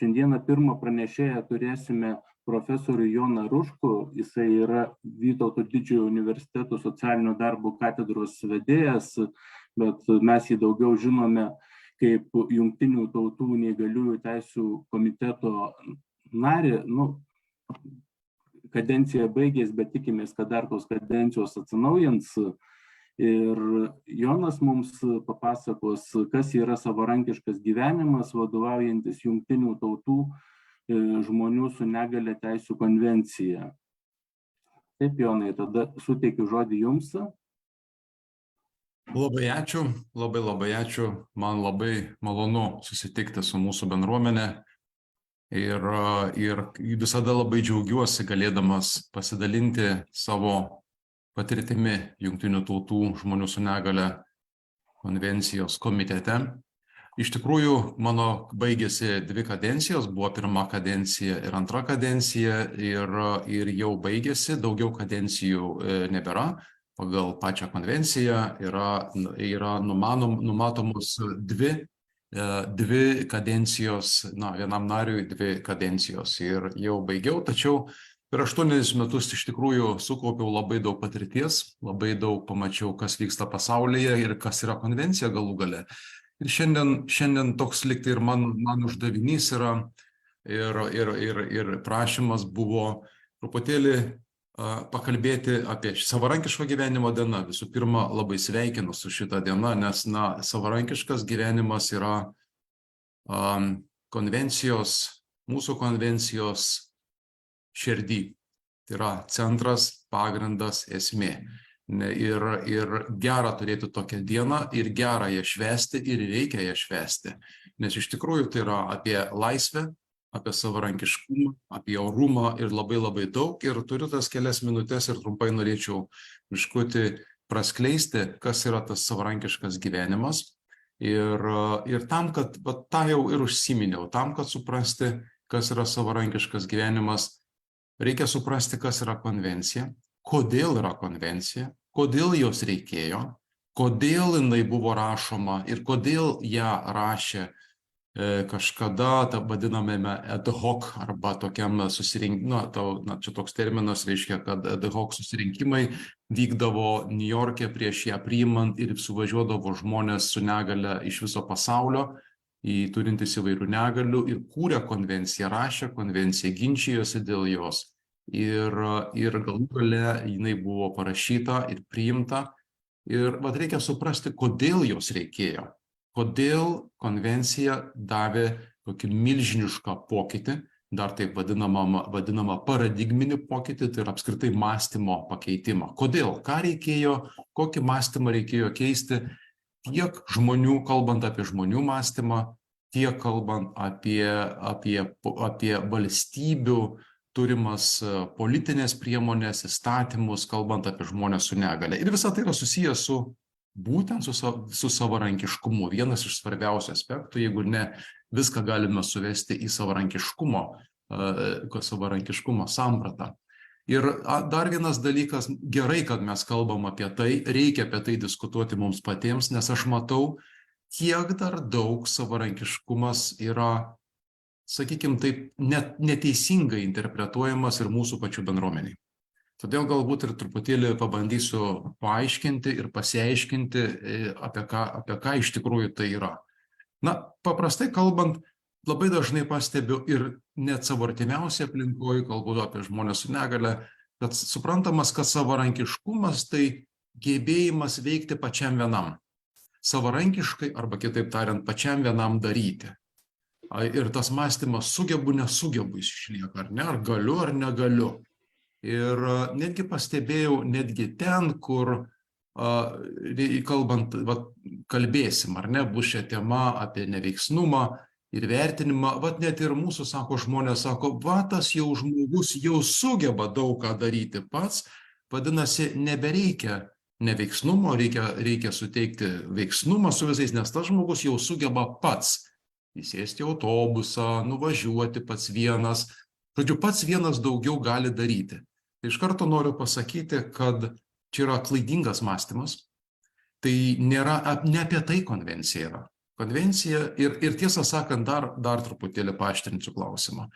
Šiandieną pirmą pranešėją turėsime profesorių Joną Ruškų. Jisai yra Vytauto Didžiojo universiteto socialinio darbo katedros vedėjas, bet mes jį daugiau žinome kaip Jungtinių tautų neįgaliųjų teisių komiteto narį. Kadencija baigės, bet tikimės, kad dar tos kadencijos atsinaujins. Ir Jonas mums papasakos, kas yra savarankiškas gyvenimas, vadovaujantis Jungtinių tautų žmonių su negalia teisių konvencija. Taip, Jonai, tada suteikiu žodį jums. Labai ačiū, labai ačiū. Man labai malonu susitikti su mūsų bendruomenė ir visada labai džiaugiuosi galėdamas pasidalinti savo patirtimi Jungtinių tautų žmonių su negalia konvencijos komitete. Iš tikrųjų, mano baigėsi 2 kadencijos, buvo pirma kadencija ir antra kadencija ir jau baigėsi, daugiau kadencijų nebėra. Pagal pačią konvenciją yra numatomos 2 kadencijos, vienam nariui 2 kadencijos ir jau baigiau, tačiau per 8 metus iš tikrųjų sukaupiau labai daug patirties, labai daug pamačiau, kas vyksta pasaulyje ir kas yra konvencija galų gale. Ir šiandien toks likti ir man uždavinys yra ir prašymas buvo truputėlį pakalbėti apie savarankiško gyvenimo dieną. Visų pirma, labai sveikinu su šitą dieną, nes savarankiškas gyvenimas yra mūsų konvencijos širdį. Tai yra centras, pagrindas, esmė. Ir gera turėti tokią dieną, ir gera ją švęsti, ir reikia ją švęsti. Nes iš tikrųjų tai yra apie laisvę, apie savarankiškumą, apie orumą ir labai daug. Ir turiu tas kelias minutės ir trumpai norėčiau biškutį praskleisti, kas yra tas savarankiškas gyvenimas. Ir tam, kad tą jau ir užsiminiau, tam, kad suprasti, kas yra savarankiškas gyvenimas, reikia suprasti, kas yra konvencija, kodėl yra konvencija, kodėl jos reikėjo, kodėl jinai buvo rašoma ir kodėl ją rašė kažkada, vadinamame ad hoc arba tokiam susirinkimui, čia toks terminas reiškia, kad ad hoc susirinkimai vykdavo Niujorke prieš ją priimant ir suvažiuodavo žmonės su negalia iš viso pasaulio, turintis įvairių negalių ir kūrė konvenciją, rašė konvenciją, ginčijosi dėl jos. Ir galų gale jinai buvo parašyta ir priimta. Ir reikia suprasti, kodėl jos reikėjo. Kodėl konvencija davė tokį milžinišką pokytį, dar taip vadinamą paradigminį pokytį, tai yra apskritai mąstymo pakeitimą. Kodėl? Ką reikėjo, kokį mąstymą reikėjo keisti tiek žmonių, kalbant apie žmonių mąstymą, tiek kalbant apie valstybių turimas politinės priemonės, įstatymus, kalbant apie žmonės su negalia. Ir visa tai yra susijęs būtent su savarankiškumu. Vienas iš svarbiausių aspektų, jeigu ne viską galime suvesti į savarankiškumo sampratą. Ir dar vienas dalykas, gerai, kad mes kalbam apie tai, reikia apie tai diskutuoti mums patiems, nes aš matau, kiek dar daug savarankiškumas yra, sakykime taip, neteisingai interpretuojamas ir mūsų pačių bendruomeniai. Todėl galbūt ir truputėlį pabandysiu paaiškinti ir pasiaiškinti, apie ką iš tikrųjų tai yra. Paprastai kalbant, labai dažnai pastebiu ir net savo artimiausiai aplinkoje, kalbu apie žmonės su negalia, kad suprantamas, kad savarankiškumas tai gebėjimas veikti pačiam vienam. Savarankiškai arba kitaip tariant, pačiam vienam daryti. Ir tas mąstymas nesugebu jis išlieka, ar galiu, ar negaliu. Ir netgi pastebėjau, netgi ten, kur kalbėsim, bus šią temą apie neveiksnumą ir vertinimą, net ir mūsų, žmonės sako, tas jau žmogus jau sugeba daug ką daryti pats, vadinasi, nebereikia neveiksnumo, reikia suteikti veiksnumą su visais, nes tas žmogus jau sugeba pats įsėsti autobusą, nuvažiuoti pats vienas. Žodžiu, pats vienas daugiau gali daryti. Tai iš karto noriu pasakyti, kad čia yra klaidingas mąstymas. Tai ne apie tai konvencija yra. Konvencija ir tiesą sakant, dar truputėlį paaštrinsiu klausimą.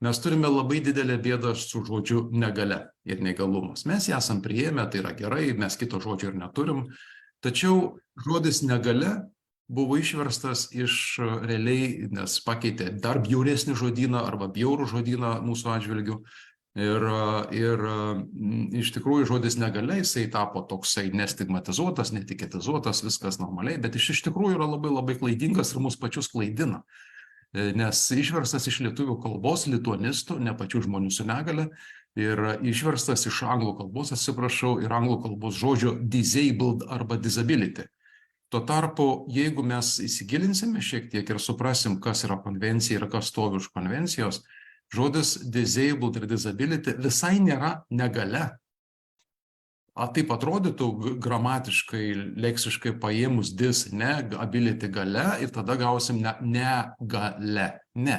Mes turime labai didelę bėdą su žodžiu negalia ir neįgalumas. Mes ją esam priėmę, tai yra gerai, mes kito žodžio ir neturim. Tačiau žodis negalia buvo išverstas iš realiai, nes pakeitė dar bjauresnį žodyną arba bjaurų žodyną mūsų atžvilgių. Ir iš tikrųjų žodis negalia, jisai tapo toksai nestigmatizuotas, netiketizuotas, viskas normaliai, bet iš tikrųjų yra labai labai klaidingas ir mus pačius klaidina. Nes išverstas iš lietuvių kalbos lituanistų, ne pačių žmonių su negale, ir išverstas iš anglų kalbos, atsiprašau, ir anglų kalbos žodžio disabled arba disability. Tuo tarpu, jeigu mes įsigilinsime šiek tiek ir suprasim, kas yra konvencija ir kas stovi už konvencijos, žodis disabled ir disability visai nėra negalia. Taip atrodytų gramatiškai, leksiškai paėmus dis, ne, ability galia ir tada gausim negale. Ne.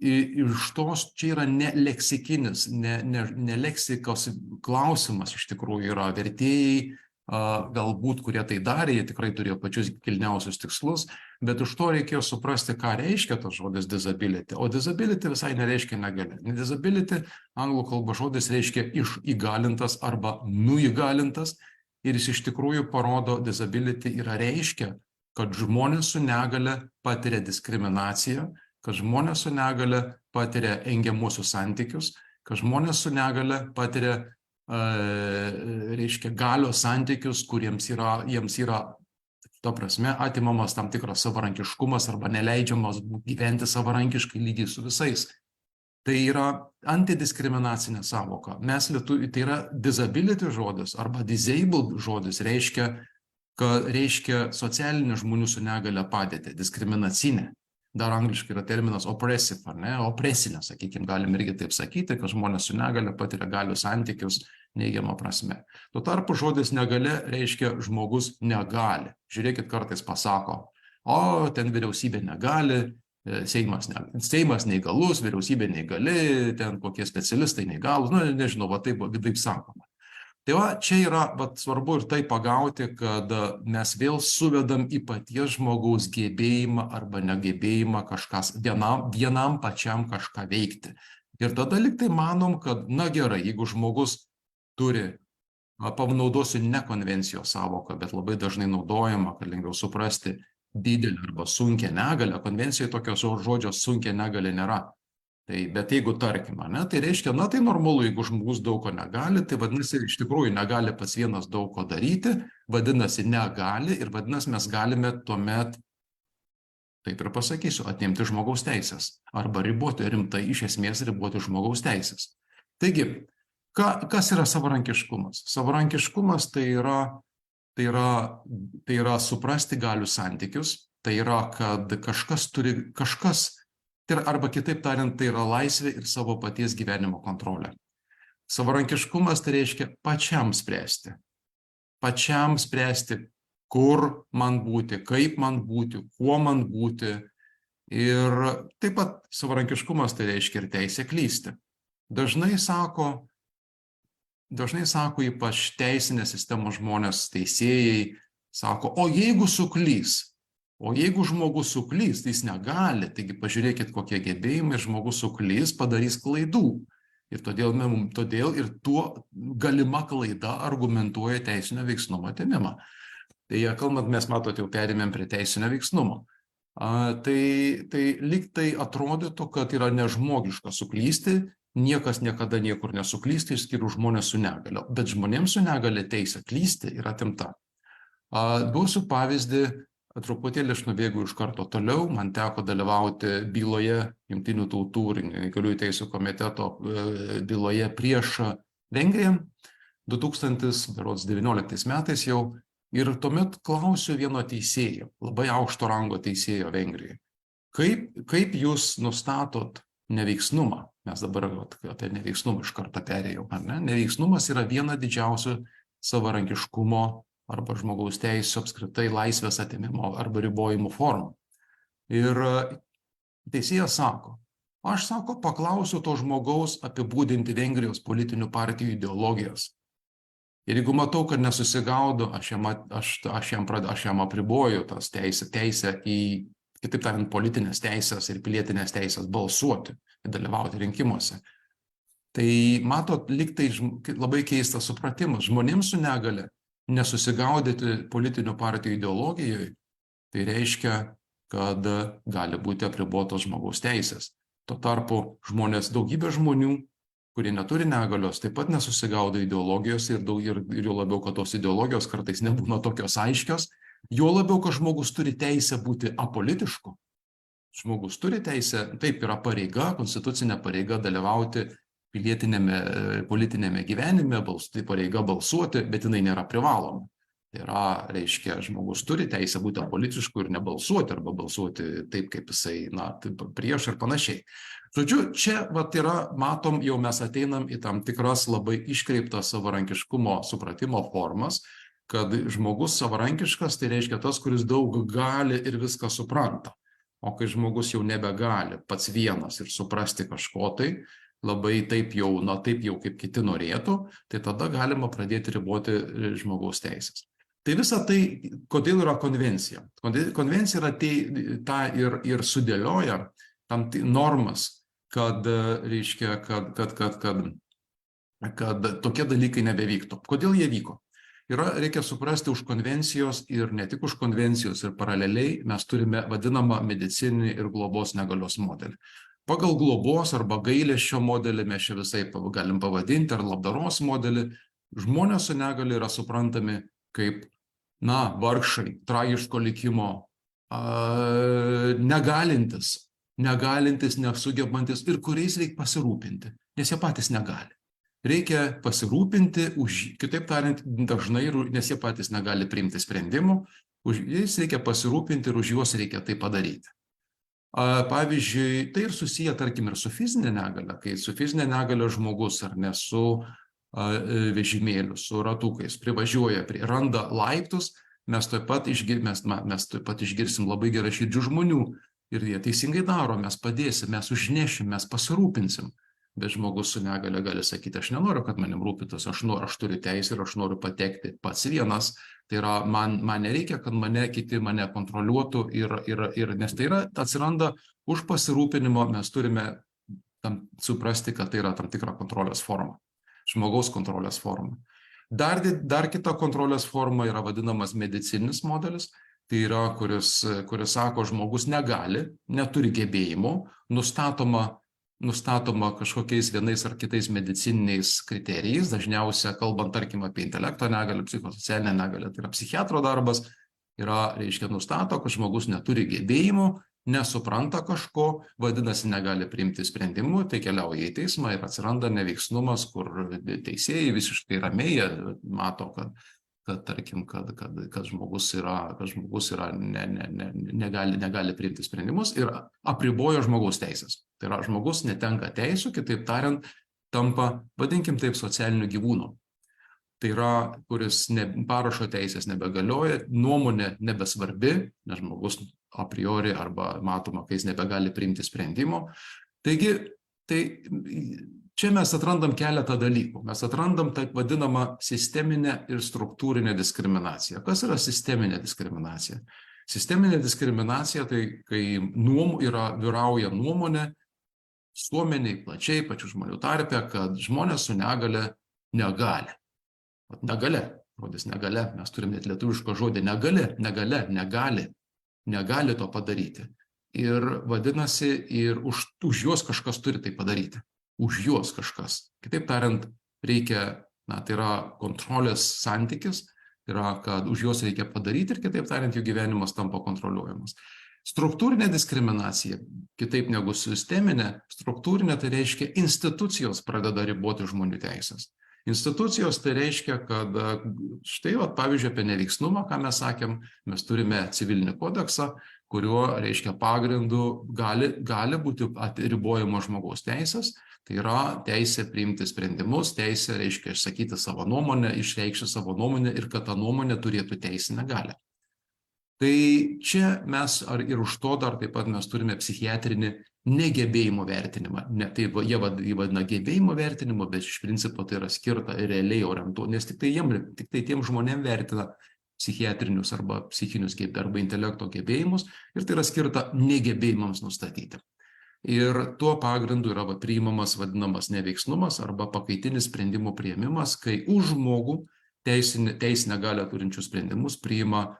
Iš tos čia yra ne leksikinis, ne leksikos klausimas iš tikrųjų yra vertėjai, galbūt, kurie tai darė, jie tikrai turėjo pačius kilniausius tikslus, bet už to reikėjo suprasti, ką reiškia tas žodis disability. O disability visai nereiškia negalia. Disability anglų kalbos žodis reiškia išįgalintas arba nuįgalintas ir jis iš tikrųjų parodo, disability yra reiškia, kad žmonės su negale patiria diskriminaciją, kad žmonės su negale patiria engiamuosius santykius, kad žmonės su negale patiria reiškia galios santykius, kuriems jiems yra, ta prasme, atimamas tam tikras savarankiškumas arba neleidžiamas gyventi savarankiškai lygiai su visais. Tai yra antidiskriminacinė sąvoka. Tai yra disability žodis arba disabled žodis reiškia socialinę žmonių su negale padėtį, diskriminacinę. Dar angliškai yra terminas oppressive, ar ne? Opresinė, sakykime, galim irgi taip sakyti, kad žmonės su negale patiria galių santykius neigiamą prasme. Tuo tarpu žodis negalia reiškia žmogus negali. Žiūrėkit, kartais pasako, o ten vyriausybė negali, Seimas neįgalus, vyriausybė neįgali, ten kokie specialistai neįgalus, nežinau, taip sakoma. Tai va, čia yra svarbu ir tai pagauti, kad mes vėl suvedam į paties žmogaus gebėjimą arba negebėjimą vienam pačiam kažką veikti. Ir tada liktai manom, kad, na gerai, jeigu žmogus turi, panaudosiu ne konvencijos sąvoką, bet labai dažnai naudojama, kad lengviau suprasti, didelį arba sunkią negalę. Konvencijoje tokios žodžio sunkia negalė nėra. Bet jeigu tarkime, tai reiškia, tai normalu, jeigu žmogus daug ko negali, tai vadinasi, iš tikrųjų negali pats vienas daug ko daryti, vadinasi, negali ir vadinasi, mes galime tuomet, taip ir pasakysiu, atimti žmogaus teisės arba riboti rimtai, iš esmės riboti žmogaus teisės. Taigi, kas yra savarankiškumas? Savarankiškumas tai yra suprasti galių santykius, tai yra, kad kažkas arba kitaip tariant, tai yra laisvė ir savo paties gyvenimo kontrolė. Savarankiškumas tai reiškia pačiam spręsti. Pačiam spręsti, kur man būti, kaip man būti, kuo man būti. Ir taip pat savarankiškumas tai reiškia ir teisė klysti. Dažnai sako ypač teisinės sistemos žmonės, teisėjai, sako, o jeigu suklys? O jeigu žmogus suklys, tai jis negali, taigi pažiūrėkit, kokie gebėjimai, žmogus suklys, padarys klaidų. Ir todėl ir tuo galima klaida argumentuoja teisinio veiksnumo atėmimą. Tai kalbant, mes matot, jau perėmėm prie teisinio veiksnumo. Tai lyg tai atrodytų, kad yra nežmogiška suklysti, niekas niekada niekur nesuklysti, išskyrus žmonės su negale. Bet žmonėms su negale teisė klysti yra atimta. Duosiu pavyzdį. Truputėlį aš nubėgu iš karto toliau, man teko dalyvauti byloje Jungtinių tautų ir neįgaliųjų teisių komiteto byloje prieš Vengriją 2019 metais jau ir tuomet klausiu vieno teisėjo, labai aukšto rango teisėjo Vengrijoje, kaip jūs nustatot neveiksnumą? Mes dabar apie neveiksnumą iš karto perėjau, ar ne? Neveiksnumas yra viena didžiausių savarankiškumo arba žmogaus teisų apskritai laisvės atėmimo arba ribojimų formų. Ir teisėjas sako, aš paklausiu to žmogaus apibūdinti Vengrijos politinių partijų ideologijas. Ir jeigu matau, kad nesusigaudo, aš jam apriboju tas teisę į, kitaip tariant, politinės teisės ir pilietinės teisės balsuoti, dalyvauti rinkimuose. Tai matot, lyg tai labai keistas supratimas. Žmonėms su negale nesusigaudyti politinių partijų ideologijoje, tai reiškia, kad gali būti apribotos žmogaus teisės. Tuo tarpu daugybė žmonių, kurie neturi negalios, taip pat nesusigaudo ideologijos ir jo labiau, kad tos ideologijos kartais nebūna tokios aiškios, jo labiau, kad žmogus turi teisę būti apolitišku. Žmogus turi teisę, taip yra pareiga, konstitucinė pareiga dalyvauti politinėme gyvenime, tai pareiga balsuoti, bet jinai nėra privaloma. Tai yra, reiškia, žmogus turi teisę būti apolitišku ir nebalsuoti, arba balsuoti taip, kaip jisai, prieš ir panašiai. Žodžiu, čia matom, jau mes ateinam į tam tikras labai iškreiptas savarankiškumo supratimo formas, kad žmogus savarankiškas, tai reiškia tas, kuris daug gali ir viską supranta. O kai žmogus jau nebegali pats vienas ir suprasti kažko tai, labai taip jau kaip kiti norėtų, tai tada galima pradėti riboti žmogaus teisės. Tai visa tai, kodėl yra konvencija? Konvencija yra tą ir sudėlioja tam normas, kad reiškia, kad tokie dalykai nebevyktų. Kodėl jie vyko? Reikia suprasti už konvencijos ir ne tik už konvencijos, ir paraleliai mes turime vadinamą medicininį ir globos negalios modelį. Pagal globos arba gailesčio modelį mes čia visai galim pavadinti, ar labdaros modelį, žmonės su negali yra suprantami kaip, vargšai, tragiško likimo, negalintis, nesugebantis ir kuriais reikia pasirūpinti, nes jie patys negali. Reikia pasirūpinti, kitaip tariant, dažnai, nes jie patys negali priimti sprendimų, jais reikia pasirūpinti ir už juos reikia tai padaryti. Pavyzdžiui, tai ir susiję, tarkim, ir su fizinė negalia, kai su fizinė negalia žmogus ar ne su vežimėliu, su ratukais privažiuoja, randa laiptus, mes taip pat išgirsim labai geraširdžių žmonių ir jie teisingai daro, mes padėsim, mes užnešim, mes pasirūpinsim. Bet žmogus su negalia gali sakyti, aš nenoriu, kad manim rūpintas, aš turiu teisę ir aš noriu patekti pats vienas. Tai yra, man nereikia, kad kiti mane kontroliuotų nes tai atsiranda už pasirūpinimo, mes turime suprasti, kad tai yra tam tikra kontrolės forma, žmogaus kontrolės forma. Dar kita kontrolės forma yra vadinamas medicininis modelis, tai yra, kuris sako, žmogus negali, neturi gebėjimų, nustatoma kažkokiais vienais ar kitais medicininiais kriterijais, dažniausia kalbant, tarkim, apie intelekto negalią, psichosocialinę negalią, tai yra psichiatro darbas, reiškia, nustato, kad žmogus neturi gebėjimų, nesupranta kažko, vadinasi, negali priimti sprendimų, tai keliauja į teismą ir atsiranda neveiksnumas, kur teisėjai visiškai ramiai mato, kad žmogus negali priimti sprendimus ir apribojo žmogaus teisės. Tai yra, žmogus netenka teisų, kitaip tariant, tampa, vadinkim taip, socialiniu gyvūnu. Tai yra, kuris parašo teisės nebegalioja, nuomonė nebesvarbi, nes žmogus a priori arba matoma, kai jis nebegali priimti sprendimo. Taigi, čia mes atrandam keletą dalykų. Mes atrandam taip vadinamą sisteminę ir struktūrinę diskriminaciją. Kas yra sisteminė diskriminacija? Sisteminė diskriminacija tai, kai vyrauja nuomonė visuomeniai plačiai, pačių žmonių tarpe, kad žmonės su negale negali. Negalia, žodis negalia, mes turime net lietuvišką žodį negali to padaryti. Ir vadinasi, ir už juos kažkas turi tai padaryti. Už juos kažkas. Kitaip tariant, reikia, tai yra kontrolės santykis, tai yra, kad už juos reikia padaryti ir kitaip tariant, jų gyvenimas tampa kontroliuojamas. Struktūrinė diskriminacija, kitaip negu sisteminė, struktūrinė tai reiškia institucijos pradeda riboti žmonių teisės. Institucijos tai reiškia, kad štai, pavyzdžiui, apie neveiksnumą, ką mes sakėm, mes turime civilinį kodeksą, kuriuo, reiškia, pagrindu gali būti ribojamos žmogaus teisės, tai yra teisė priimti sprendimus, teisė, reiškia, išsakyti savo nuomonę, išreikšti savo nuomonę ir kad ta nuomonė turėtų teisinę galią. Tai čia mes ir už to dar taip pat mes turime psichiatrinį negebėjimo vertinimą. Tai jie vadina gebėjimo vertinimu, bet iš principo tai yra skirta realiai orientuoti, nes tik tai tiem žmonėm vertina psichiatrinius arba psichinius arba intelekto gebėjimus ir tai yra skirta negebėjimams nustatyti. Ir tuo pagrindu yra priimamas vadinamas neveiksnumas arba pakaitinis sprendimų priėmimas, kai už žmogų teisinę galią turinčius sprendimus priima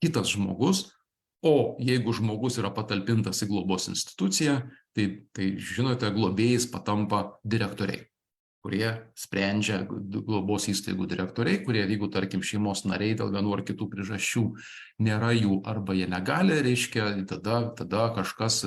kitas žmogus, o jeigu žmogus yra patalpintas į globos instituciją, tai žinote, globėjais patampa direktoriai, kurie sprendžia, globos įstaigų direktoriai, kurie, jeigu, tarkim, šeimos nariai dėl vienų ar kitų priežasčių nėra jų arba jie negali, reiškia, tada kažkas,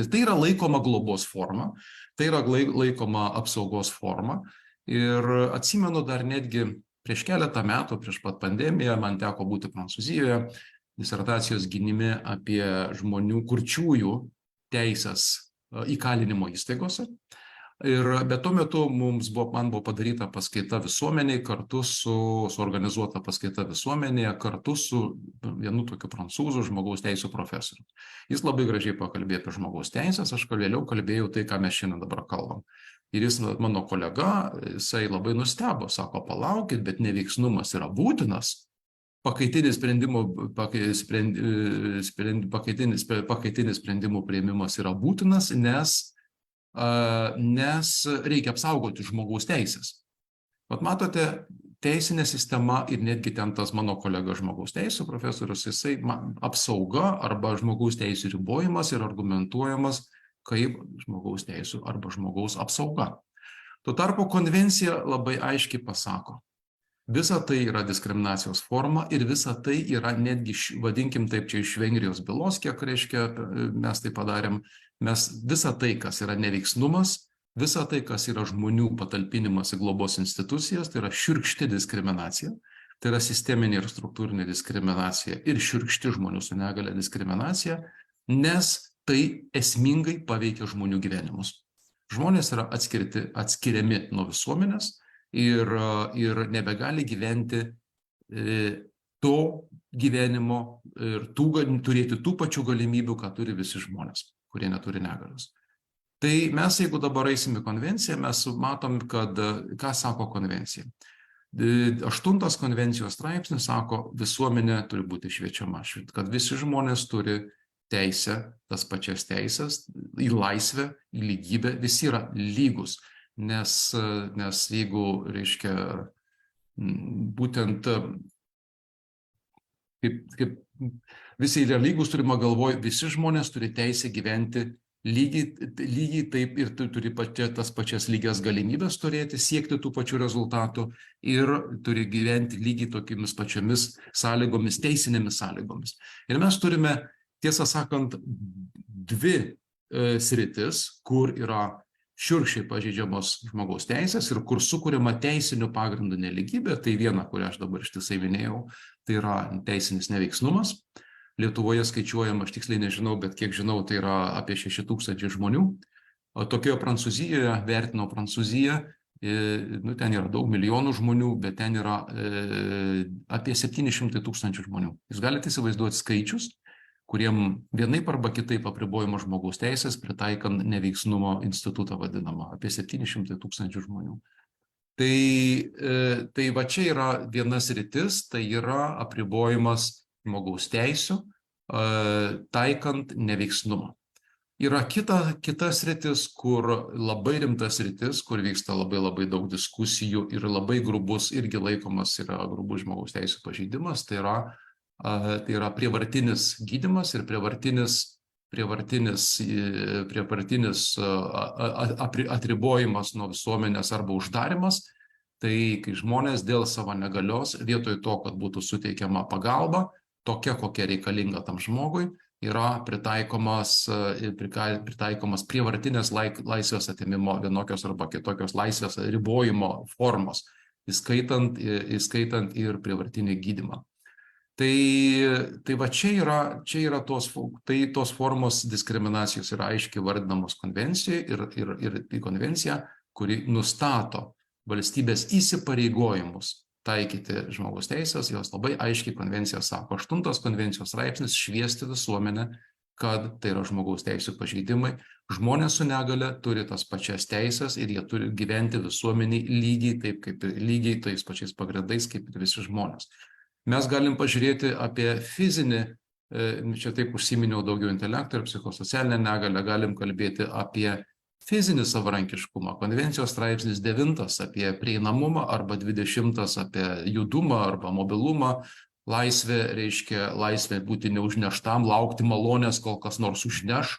tai yra laikoma globos forma, tai yra laikoma apsaugos forma. Ir atsimenu dar netgi prieš keletą metų, prieš pat pandemiją, man teko būti Prancūzijoje, disertacijos gynime apie žmonių kurčiųjų teisės įkalinimo įstaigose. Bet tuo metu man buvo padaryta paskaita visuomeniai, kartu suorganizuota paskaita visuomenėje, kartu su vienu tokiu prancūzų žmogaus teisų profesoriu. Jis labai gražiai pakalbėjo apie žmogaus teisės, aš vėliau kalbėjau tai, ką mes šiandien dabar kalbam. Ir jis, mano kolega, jisai labai nustebo, sako, palaukit, bet neveiksnumas yra būtinas. Pakaitinis sprendimų priėmimas yra būtinas, nes reikia apsaugoti žmogaus teisės. Vat matote, teisinė sistema ir netgi ten tas mano kolega žmogaus teisų profesorius, jisai apsauga arba žmogaus teisų ribojimas yra argumentuojamas kaip žmogaus teisų arba žmogaus apsauga. Tuo tarpu konvencija labai aiškiai pasako, visa tai yra diskriminacijos forma ir visa tai yra netgi, vadinkim taip, čia iš Vengrijos bylos, kiek reiškia, mes tai padarėm, mes visa tai, kas yra neveiksnumas, visa tai, kas yra žmonių patalpinimas į globos institucijas, tai yra šiurkšti diskriminacija, tai yra sisteminė ir struktūrinė diskriminacija ir šiurkšti žmonių su negalia diskriminacija, nes tai esmingai paveikia žmonių gyvenimus. Žmonės yra atskiriami nuo visuomenės, ir nebegali gyventi to gyvenimo ir turėti tų pačių galimybių, ką turi visi žmonės, kurie neturi negalios. Tai mes, jeigu dabar eisim į konvenciją, mes matom, kad ką sako konvencija. 8 konvencijos straipsnis sako, visuomenė turi būti šviečiama, kad visi žmonės turi teisę, tas pačias teisės, į laisvę, į lygybę, visi yra lygus. Nes jeigu, reiškia, būtent kaip visi yra lygus, turima galvoj, visi žmonės turi teisę gyventi lygiai taip ir turi tas pačias lygias galimybės turėti, siekti tų pačių rezultatų ir turi gyventi lygiai tokiamis pačiomis sąlygomis, teisinėmis sąlygomis. Ir mes turime, tiesą sakant, 2 sritis, kur yra šiurkščiai pažeidžiamos žmogaus teisės ir kur sukuriama teisinių pagrindų nelygybė, tai viena, kurią aš dabar ištisai minėjau, tai yra teisinis neveiksnumas. Lietuvoje skaičiuojama, aš tiksliai nežinau, bet kiek žinau, tai yra apie 6000 žmonių. O tokioje Prancūzijoje, vertino Prancūziją, ten yra daug milijonų žmonių, bet ten yra apie 700 000 žmonių. Jūs galite įsivaizduoti skaičius, kuriem vienaip arba kitaip apribojama žmogaus teisės, pritaikant neveiksnumo institutą vadinamą, apie 700 000 žmonių. Tai va čia yra viena sritis, tai yra apribojimas žmogaus teisių, taikant neveiksnumą. Yra kita sritis, kur labai rimtas sritis, kur vyksta labai daug diskusijų ir labai grubus, irgi laikomas yra grubus žmogaus teisų pažeidimas, tai yra prievartinis gydymas ir prievartinis atribojimas nuo visuomenės arba uždarimas. Tai kai žmonės dėl savo negalios, vietoj to, kad būtų suteikiama pagalba, tokia, kokia reikalinga tam žmogui, yra pritaikomas prievartinės laisvės atėmimo vienokios arba kitokios laisvės ribojimo formos, įskaitant ir prievartinį gydymą. Tai va čia yra tos formos diskriminacijos yra aiškiai vardinamos konvencijoje ir tai konvencija, kuri nustato valstybės įsipareigojimus taikyti žmogaus teisės, jos labai aiškiai konvencija sako, 8 konvencijos straipsnis šviesti visuomenę kad tai yra žmogaus teisų pažeidimai. Žmonės su negale turi tas pačias teisės ir jie turi gyventi visuomeniai lygiai tais pačiais pagrindais kaip ir visi žmonės. Mes galim pažiūrėti apie fizinį, čia taip užsiminiau daugiau intelekto ir psichosocialinę negalę, galim kalbėti apie fizinį savarankiškumą. Konvencijos straipsnis 9 apie prieinamumą arba 20 apie judumą arba mobilumą. Laisvė reiškia laisvė būti neužneštam, laukti malonės, kol kas nors užneš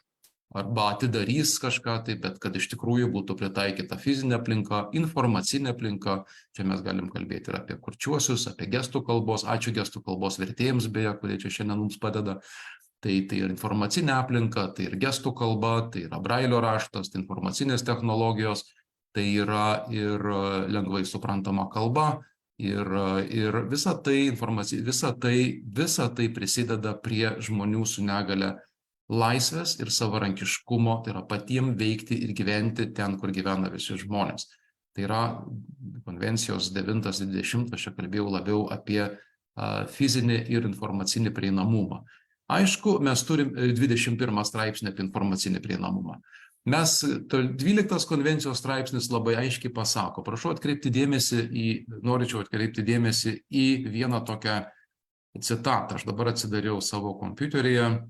arba atidarys kažką, tai, bet kad iš tikrųjų būtų pritaikyta fizinė aplinka, informacinė aplinka. Čia mes galim kalbėti ir apie kurčiuosius, apie gestų kalbos, ačiū gestų kalbos vertėjams beje, kurie čia šiandien mums padeda. Tai ir informacinė aplinka, tai ir gestų kalba, tai yra brailio raštas, tai informacinės technologijos, tai yra ir lengvai suprantama kalba. Ir visa tai prisideda prie žmonių su negale laisvės ir savarankiškumo, tai yra patiems veikti ir gyventi ten, kur gyvena visi žmonės. Tai yra konvencijos 9-20, aš čia kalbėjau labiau apie fizinį ir informacinį prieinamumą. Aišku, mes turim 21 straipsnį apie informacinį prieinamumą. 12 konvencijos straipsnis labai aiškiai pasako, norėčiau atkreipti dėmesį į vieną tokią citatą. Aš dabar atsidariau savo kompiuteryje.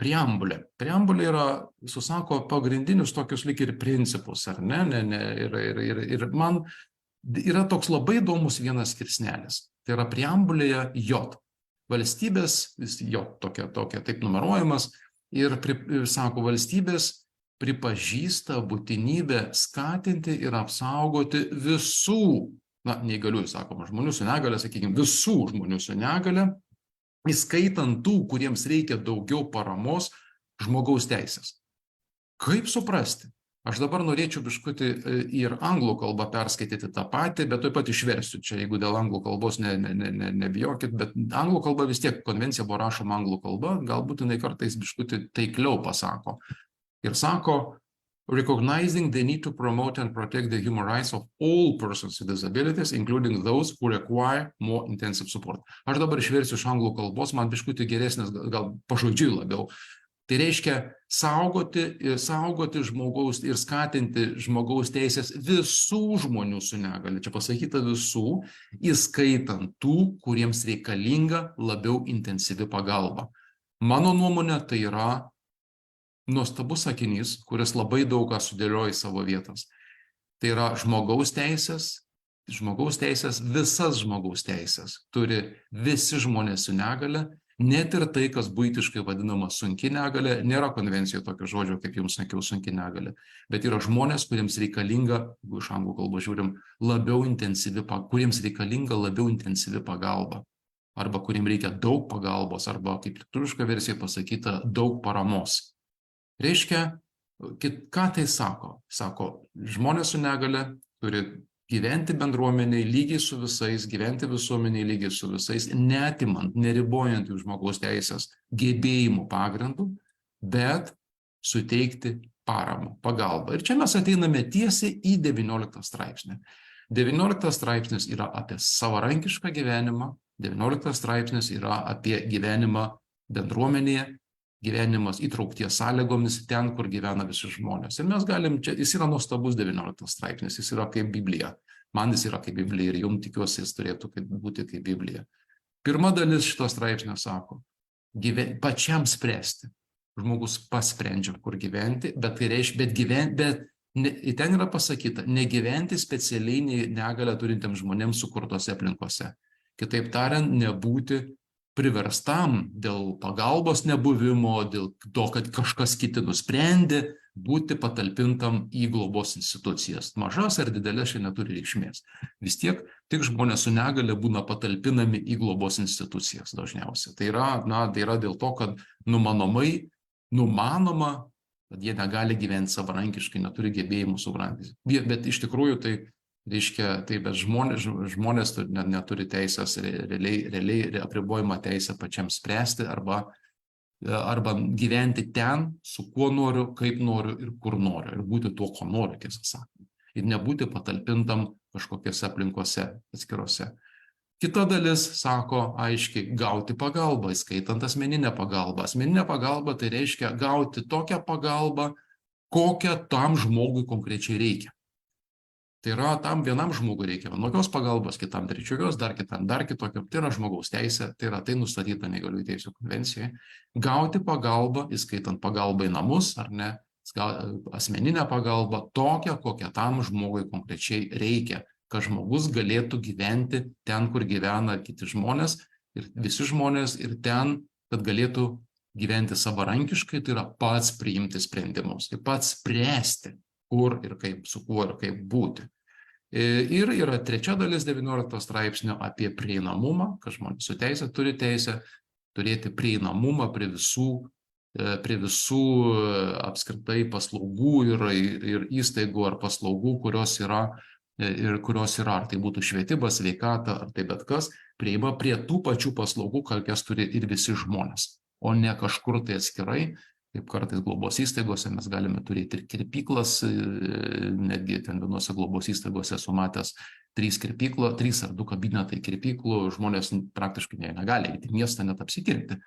Preambulė. Preambulė susako pagrindinius tokius lyg ir principus, ar ne? Ir man yra toks labai įdomus vienas skirsnelis. Tai yra preambulėje J. Valstybės, J tokia taip numeruojamas, ir sako, valstybės pripažįsta būtinybę skatinti ir apsaugoti visų, neįgaliųjų, sakoma, žmonių su negale, sakykime, visų žmonių su negale, įskaitant tų, kuriems reikia daugiau paramos, žmogaus teisės. Kaip suprasti? Aš dabar norėčiau biškutį ir anglų kalbą perskaityti tą patį, bet taip pat išversiu čia, jeigu dėl anglų kalbos nebijokit, bet anglų kalba vis tiek, konvencija buvo rašoma anglų kalba, galbūt jinai kartais biškutį taikliau pasako. Ir sako, recognizing the need to promote and protect the human rights of all persons with disabilities, including those who require more intensive support. Aš dabar išversiu iš anglų kalbos, man biškutį geresnis, gal pažodžiui labiau. Tai reiškia saugoti žmogaus ir skatinti žmogaus teisės visų žmonių su negale. Čia pasakyta visų, įskaitant tų, kuriems reikalinga labiau intensyvi pagalba. Mano nuomonė, tai yra nuostabus sakinys, kuris labai daug ką sudėlioja į savo vietas. Tai yra žmogaus teisės, visas žmogaus teisės turi visi žmonės su negale, net ir tai, kas buitiškai vadinama sunki negalė, nėra konvencijoje tokio žodžio, kaip jums sakiau, sunki negalė, bet yra žmonės, kuriems reikalinga, jeigu iš anglų kalbos žiūrim, kuriems reikalinga labiau intensyvi pagalba, arba kuriems reikia daug pagalbos, arba, kaip lietuviška versija pasakyta, daug paramos. Reiškia, ką tai sako? Sako, žmonės su negale turi gyventi bendruomeniai lygiai su visais, gyventi visuomeniai lygiai su visais, neatimant, neribojant jų žmogaus teisės gebėjimų pagrindų, bet suteikti paramą, pagalbą. Ir čia mes ateiname tiesiai į 19 straipsnį. 19 straipsnis yra apie savarankišką gyvenimą, 19 straipsnis yra apie gyvenimą bendruomenėje, gyvenimas įtraukties sąlygomis ten, kur gyvena visi žmonės. Ir mes galim, jis yra nuostabus 19 straipsnis, jis yra kaip Biblija. Man jis yra kaip Biblija ir jums tikiuosi jis turėtų būti kaip Biblija. Pirma dalis šito straipsnio sako, pačiam spręsti. Žmogus pasprendžia, kur gyventi, bet tai reiškia, ten yra pasakyta, negyventi specialiai negalę turintiems žmonėms sukurtose aplinkose. Kitaip tariant, nebūti priverstam dėl pagalbos nebuvimo, dėl to, kad kažkas kiti nusprendė, būti patalpintam į globos institucijas. Mažas ar didelės čia neturi reikšmės. Vis tiek tik žmonės su negale būna patalpinami į globos institucijas dažniausiai. Tai yra dėl to, kad numanoma, kad jie negali gyventi savarankiškai, neturi gebėjimų suprantyti. Bet iš tikrųjų tai reiškia, bet žmonės neturi teisės, realiai apribojama teisė pačiam spręsti arba gyventi ten, su kuo noriu, kaip noriu ir kur noriu. Ir būti tuo, ko noriu, tiesą sakant. Ir nebūti patalpintam kažkokiose aplinkose atskirose. Kita dalis sako aiškiai gauti pagalbą, įskaitant asmeninę pagalbą. Asmeninė pagalba tai reiškia gauti tokią pagalbą, kokią tam žmogui konkrečiai reikia. Tai yra, tam vienam žmogui reikia vienokios pagalbos, kitam trečios, dar kitam dar kitokio. Tai yra žmogaus teisė, tai yra tai nustatyta neįgaliųjų teisių konvencijoje. Gauti pagalbą, įskaitant pagalbą į namus, ar ne, asmeninę pagalbą, tokią, kokią tam žmogui konkrečiai reikia, kad žmogus galėtų gyventi ten, kur gyvena kiti žmonės ir visi žmonės, ir ten, kad galėtų gyventi savarankiškai, tai yra pats priimti sprendimus, tai pats spręsti, kur ir kaip, su kuo ir kaip būti. Ir yra trečia dalis 19 straipsnio apie prieinamumą, kad žmonės su teisė turi teisę turėti prieinamumą prie visų apskritai paslaugų ir įstaigų ar paslaugų, kurios yra, ar tai būtų švietimas, sveikata, ar tai bet kas, prieima prie tų pačių paslaugų, kokias turi ir visi žmonės, o ne kažkur tai atskirai. Kaip kartais globos įstaigose mes galime turėti ir kirpyklas, netgi ten vienose globos įstaigose esu matęs 3 ar 2 kabinetai kirpyklų, žmonės praktiškai negali eiti į miestą net apsikirpti.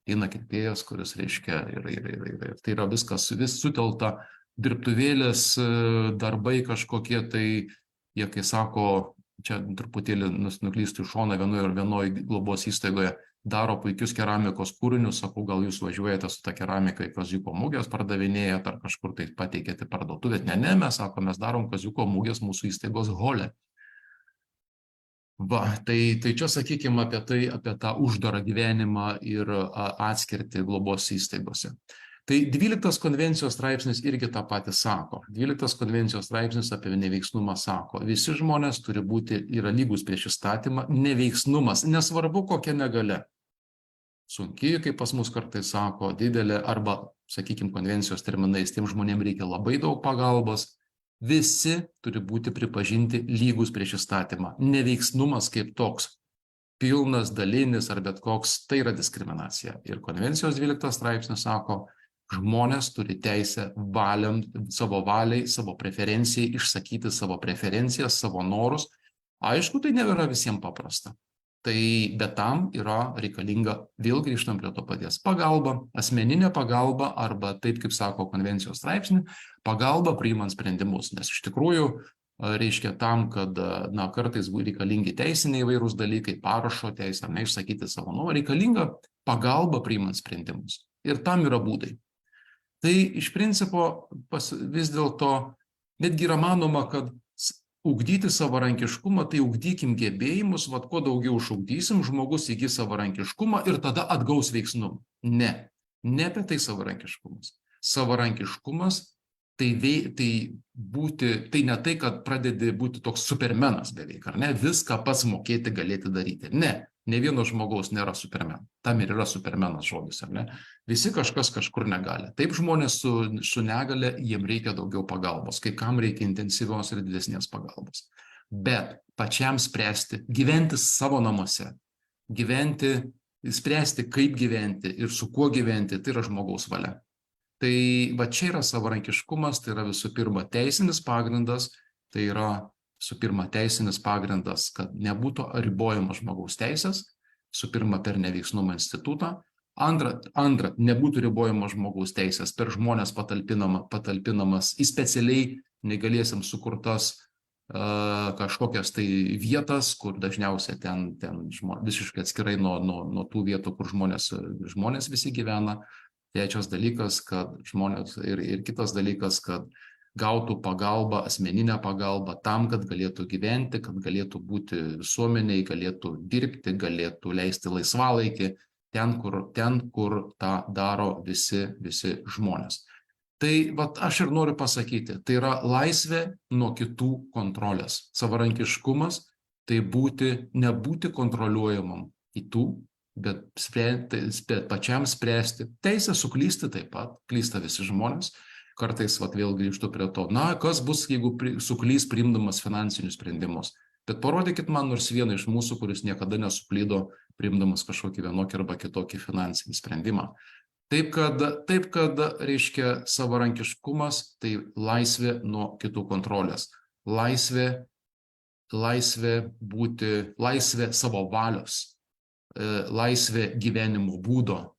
Eina kirpėjas, kuris reiškia ir tai yra viskas, vis sutelta, dirbtuvėlės, darbai kažkokie, tai jie, kai sako, čia truputėlį nuklystu į šoną vienoje globos įstaigoje, daro puikius keramikos kūrinius, sakau, gal jūs važiuojate su ta keramika į kaziuko mugės, pardavinėjate ar kažkur tai pateikėte parduotuvę. Ne, mes sakom, mes darom kaziuko mugės mūsų įstaigos hole. Va, tai čia sakykime apie tą uždarą gyvenimą ir atskirtį globos įstaigose. Tai 12 konvencijos straipsnis irgi tą patį sako. 12 konvencijos straipsnis apie neveiksnumą sako, visi žmonės turi būti, yra lygus prieš įstatymą, neveiksnumas, nesvarbu kokia negalia. Sunki, kaip pas mus kartais sako, didelė, arba, sakykime, konvencijos terminais, tiem žmonėms reikia labai daug pagalbos, visi turi būti pripažinti lygus prieš įstatymą. Neveiksnumas kaip toks, pilnas, dalinis ar bet koks, tai yra diskriminacija. Ir konvencijos 12 straipsnis sako, žmonės turi teisę savo valiai, savo preferencijai, išsakyti savo preferencijas, savo norus. Aišku, tai nėra visiems paprasta. Tai bet tam yra reikalinga, vėl grįžtam prie to paties, pagalba, asmeninė pagalba arba taip, kaip sako konvencijos straipsnį, pagalba priimant sprendimus. Nes iš tikrųjų reiškia tam, kad kartais reikalingi teisiniai įvairūs dalykai, parašo teisę, išsakyti savo nuomonę, reikalinga pagalba priimant sprendimus. Ir tam yra būdai. Tai iš principo vis dėlto netgi yra manoma, kad ugdyti savarankiškumą, tai ugdykim gebėjimus, kuo daugiau išugdysim, žmogus įgys savarankiškumą ir tada atgaus veiksnumą. Ne apie tai savarankiškumas. Savarankiškumas tai ne tai, kad pradedi būti toks supermenas beveik, ar ne, viską pats mokėti galėti daryti. Ne vieno žmogaus nėra supermen. Tam ir yra supermenas žodis, ar ne? Visi kažkas kažkur negali. Taip žmonės su negale, jiem reikia daugiau pagalbos, kai kam reikia intensyvios ir didesnės pagalbos. Bet pačiam spręsti, gyventi savo namuose, spręsti kaip gyventi ir su kuo gyventi, tai yra žmogaus valia. Tai čia yra savarankiškumas, tai yra visų pirma teisinis pagrindas, tai yra visų pirma teisinis pagrindas, kad nebūtų ribojama žmogaus teisės, visų pirma per neveiksnumo institutą, antra, nebūtų ribojama žmogaus teisės per žmonės patalpinamas į specialiai negalėsim sukurtas kažkokias tai vietas, kur dažniausiai ten visiškai atskirai nuo tų vietų, kur žmonės visi gyvena. Trečias dalykas, kad žmonės ir kitas dalykas, kad gautų pagalbą, asmeninę pagalbą tam, kad galėtų gyventi, kad galėtų būti visuomeniai, galėtų dirbti, galėtų leisti laisvalaikį ten, kur tą daro visi žmonės. Tai aš ir noriu pasakyti, tai yra laisvė nuo kitų kontrolės. Savarankiškumas tai nebūti kontroliuojamam kitų, bet pačiam spręsti. Teisė suklysti taip pat, klysta visi žmonės. Kartais vėl grįžtu prie to, kas bus, jeigu suklys priimdamas finansinius sprendimus. Bet parodykit man nors vieną iš mūsų, kuris niekada nesuklydo priimdamas kažkokį vienokį arba kitokį finansinį sprendimą. Taip kad reiškia savarankiškumas, tai laisvė nuo kitų kontrolės. Laisvė laisvė savo valios, laisvė gyvenimo būdo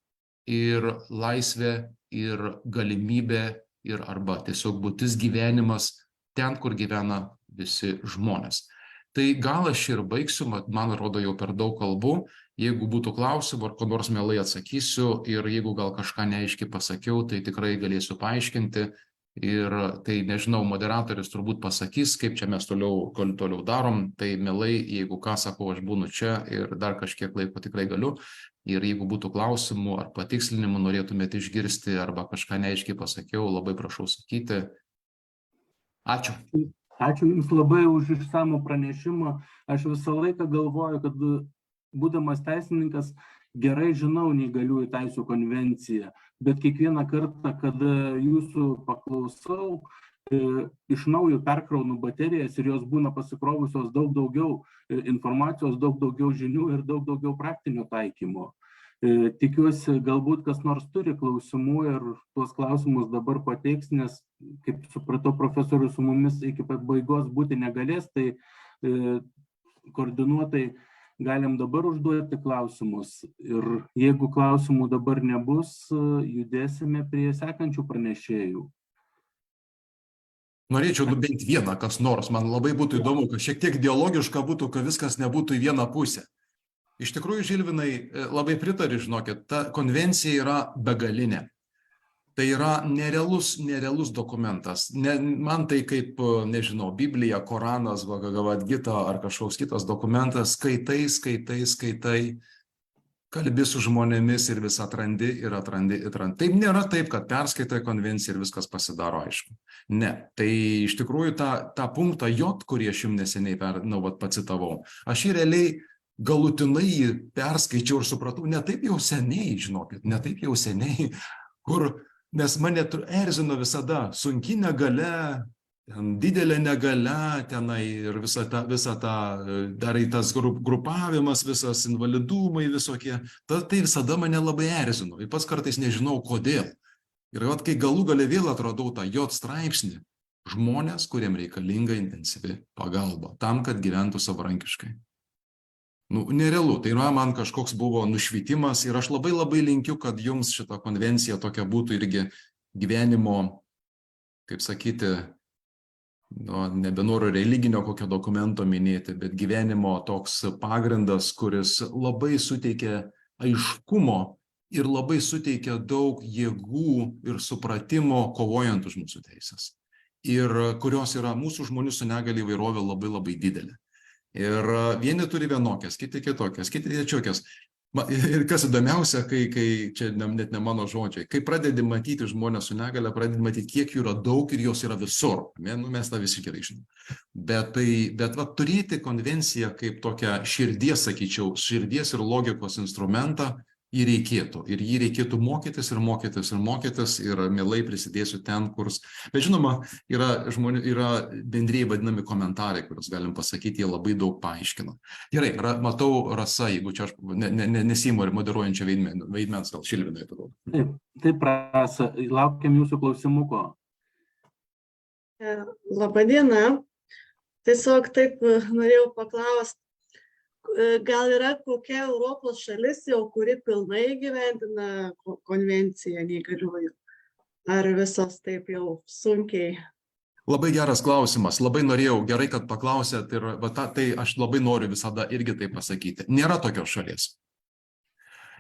ir laisvė ir galimybė ir arba tiesiog būtis gyvenimas ten, kur gyvena visi žmonės. Tai gal aš ir baigsiu, man atrodo jau per daug kalbų. Jeigu būtų klausimų ar ko nors mielai atsakysiu ir jeigu gal kažką neaiškiai pasakiau, tai tikrai galėsiu paaiškinti. Ir tai, nežinau, moderatorius turbūt pasakys, kaip čia mes toliau darom. Tai mielai, jeigu ką sakau, aš būnu čia ir dar kažkiek laiko tikrai galiu. Ir jeigu būtų klausimų ar patikslinimų norėtumėte išgirsti arba kažką neaiškiai pasakiau, labai prašau sakyti. Ačiū. Ačiū Jums labai už išsamų pranešimą. Aš visą laiką galvoju, kad būdamas teisininkas gerai žinau neįgaliųjų teisių konvenciją, bet kiekvieną kartą, kada Jūsų paklausau, iš naujo perkraunu baterijas ir jos būna pasikrovusios daug daugiau informacijos, daug daugiau žinių ir daug daugiau praktinio taikymo. Tikiuosi, galbūt kas nors turi klausimų ir tuos klausimus dabar pateiks, nes, kaip supratau, profesorius su mumis iki pabaigos būti negalės, tai koordinuotai galim dabar užduoti klausimus. Ir jeigu klausimų dabar nebus, judėsime prie sekančių pranešėjų. Norėčiau bent vieną kas nors, man labai būtų įdomu, kad šiek tiek dialogiška būtų, kad viskas nebūtų į vieną pusę. Iš tikrųjų, Žilvinai, labai pritariu, žinokit, ta konvencija yra begalinė. Tai yra nerealus dokumentas. Man tai kaip, nežinau, Biblija, Koranas, Bhagavad Gita ar kažkoks kitas dokumentas, skaitai, kalbi su žmonėmis ir vis atrandi. Taip nėra taip, kad perskaitai konvenciją ir viskas pasidaro aišku. Ne, tai iš tikrųjų tą punktą J, kurį aš jums neseniai pacitavau, aš jį realiai galutinai jį perskaičiau ir supratau, ne taip jau seniai, žinokit, nes mane erzino visada sunki negalia, didelė negalia tenai ir visa ta dar į tas grupavimas, visas invalidumai visokie, tai visada mane labai erzino ir pats kartais nežinau kodėl. Ir kai galų gale vėl atradau tą J straipsnį, žmonės, kuriem reikalinga intensyvi pagalba, tam, kad gyventų savarankiškai. Nerealu, tai man kažkoks buvo nušvitimas ir aš labai linkiu, kad jums šita konvencija tokia būtų irgi gyvenimo, kaip sakyti, nebenoriu religinio kokio dokumento minėti, bet gyvenimo toks pagrindas, kuris labai suteikia aiškumo ir labai suteikia daug jėgų ir supratimo kovojant už mūsų teisės. Ir kurios yra mūsų žmonių su negalia įvairovė labai didelė. Ir vieni turi vienokias, kiti kitokias, kiti trečiokias. Ir kas įdomiausia, kai čia net ne mano žodžiai, kai pradedi matyti žmonės su negalia, pradedi matyti, kiek jų yra daug ir jos yra visur. Mes tą visi gerai žinom. Bet turėti konvenciją kaip tokią širdies, sakyčiau, širdies ir logikos instrumentą, jį reikėtų. Ir jį reikėtų mokytis ir mielai prisidėsiu ten, kur. Bet žinoma, yra bendrieji vadinami komentarai, kuriuos galim pasakyti, jie labai daug paaiškina. Gerai, matau Rasa, jeigu čia aš nesiimu ir moderuojančio vaidmens, gal Žilvinai tada. Taip, Rasa, laukiam jūsų klausimuko. Labadiena. Tiesiog taip norėjau paklausti. Gal yra kokia Europos šalis jau, kuri pilnai gyvendina konvenciją neįgaliųjų? Ar visos taip jau sunkiai? Labai geras klausimas. Labai norėjau, gerai, kad paklausėt ir tai aš labai noriu visada irgi tai pasakyti. Nėra tokios šalies.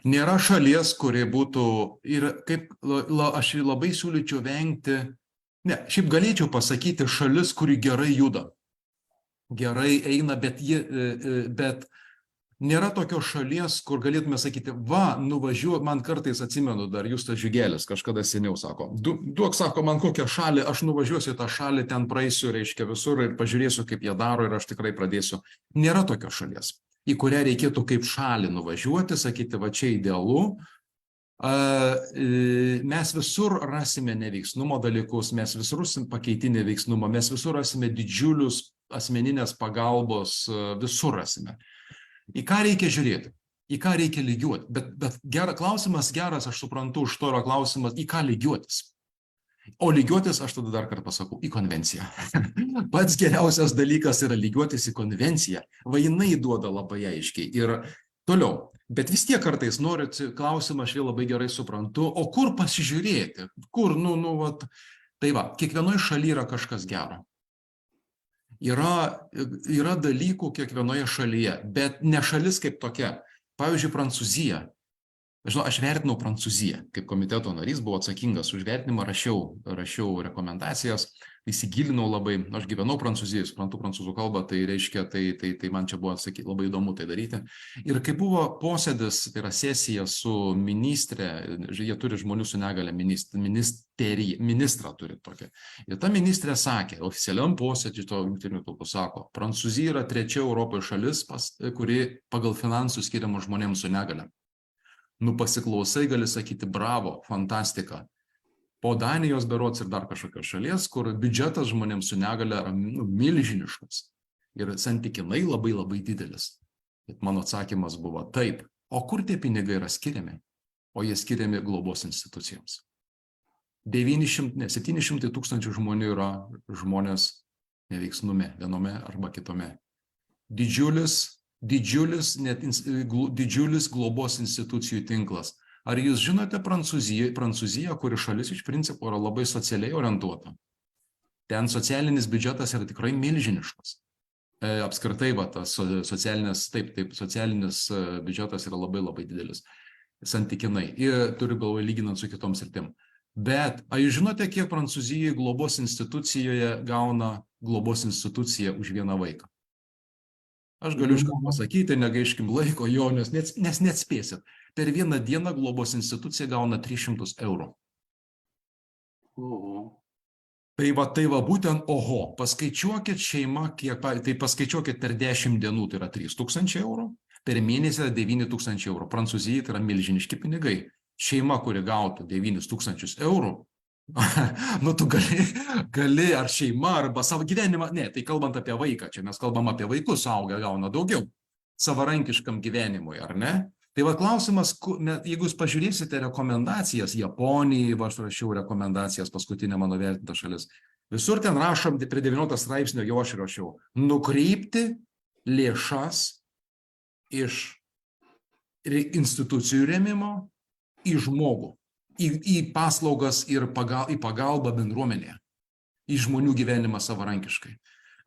Nėra šalies, kuri būtų ir kaip aš labai siūlyčiau vengti. Ne, šiaip galėčiau pasakyti šalis, kuri gerai juda. Gerai eina, bet nėra tokios šalies, kur galėtume sakyti, nuvažiuok, man kartais atsimenu, dar Justas Žygelis kažkada seniau sako, duok, sako, man kokią šalį, aš nuvažiuosiu į tą šalį, ten praeisiu, reiškia visur ir pažiūrėsiu, kaip jie daro ir aš tikrai pradėsiu. Nėra tokios šalies, į kurią reikėtų kaip šalį nuvažiuoti, sakyti, va čia idealu. Mes visur rasime neveiksnumo dalykus, mes visur rasime pakeitinį veiksnumą, mes visur rasime didžiulius asmeninės pagalbos, visur rasime. Į ką reikia žiūrėti, į ką reikia lygiuoti, bet klausimas geras, aš suprantu, už to yra klausimas, į ką lygiuotis. O lygiuotis, aš tada dar kartą pasakau, į konvenciją. Pats geriausias dalykas yra lygiuotis į konvenciją. Va jinai duoda labai aiškiai. Ir toliau. Bet vis tiek kartais norit klausimą, aš vėl labai gerai suprantu, o kur pasižiūrėti? Kur, vat. Tai va, kiekvienoje šalyje yra kažkas gero. Yra dalykų kiekvienoje šalyje, bet ne šalis kaip tokia. Pavyzdžiui, Prancūzija. Žinau, aš vertinau Prancūziją, kaip komiteto narys, buvau atsakingas už vertinimą, rašiau rekomendacijas, įsigilinau labai, aš gyvenau Prancūzijoje, suprantu prancūzų kalbą, tai reiškia, tai man čia buvo labai įdomu tai daryti. Ir kai buvo posėdis, tai yra sesija su ministrė, jie turi žmonių su negale ministrą turi tokią. Ir ta ministrė sakė, oficialiam posėdžiui to jungtinių tautų sako, Prancūzija yra trečia Europoje šalis, kuri pagal finansų skiriama žmonėms su negale. Pasiklausai, gali sakyti, bravo, fantastika. Po Danijos berods ir dar kažkokios šalies, kur biudžetas žmonėms su negale yra milžiniškas ir santykinai labai labai didelis. Bet mano atsakymas buvo taip. O kur tie pinigai yra skiriami? O jie skiriami globos institucijoms. 700 tūkstančių žmonių yra žmonės neveiksnume, vienome arba kitome. Didžiulis globos institucijų tinklas. Ar jūs žinote Prancūziją, kuri šalis iš principo yra labai socialiai orientuota? Ten socialinis biudžetas yra tikrai milžiniškas. Apskritai, tas socialinis biudžetas yra labai labai didelis, santykinai. Ir turiu galvoje lyginant su kitom sritim. Bet, ar jūs žinote, kiek Prancūzijoje globos institucijoje gauna globos institucija už vieną vaiką? Aš galiu iškart pasakyti, negaiškim laiko jo, nes neatspėsit. Per vieną dieną globos institucija gauna 300 eurų. Tai va būtent oho. Paskaičiuokit šeimą, tai paskaičiuokit per 10 dienų, tai yra 3000 eurų, per mėnesį yra 9000 eurų. Prancūzijai tai yra milžiniški pinigai. Šeima, kuri gautų 9000 eurų, tu gali ar šeima, arba savo gyvenimą, ne, tai kalbant apie vaiką, čia mes kalbam apie vaikus, suaugę gauna daugiau, savarankiškam gyvenimui, ar ne? Tai va klausimas, jeigu jūs pažiūrėsite rekomendacijas, Japonijai, aš rašiau rekomendacijas, paskutinė mano vertinta šalis, visur ten rašom, prie 19 straipsnio jau aš rašiau, nukreipti lėšas iš institucijų rėmimo į žmogų. Į paslaugas ir į pagalbą bendruomenėje, į žmonių gyvenimą savarankiškai.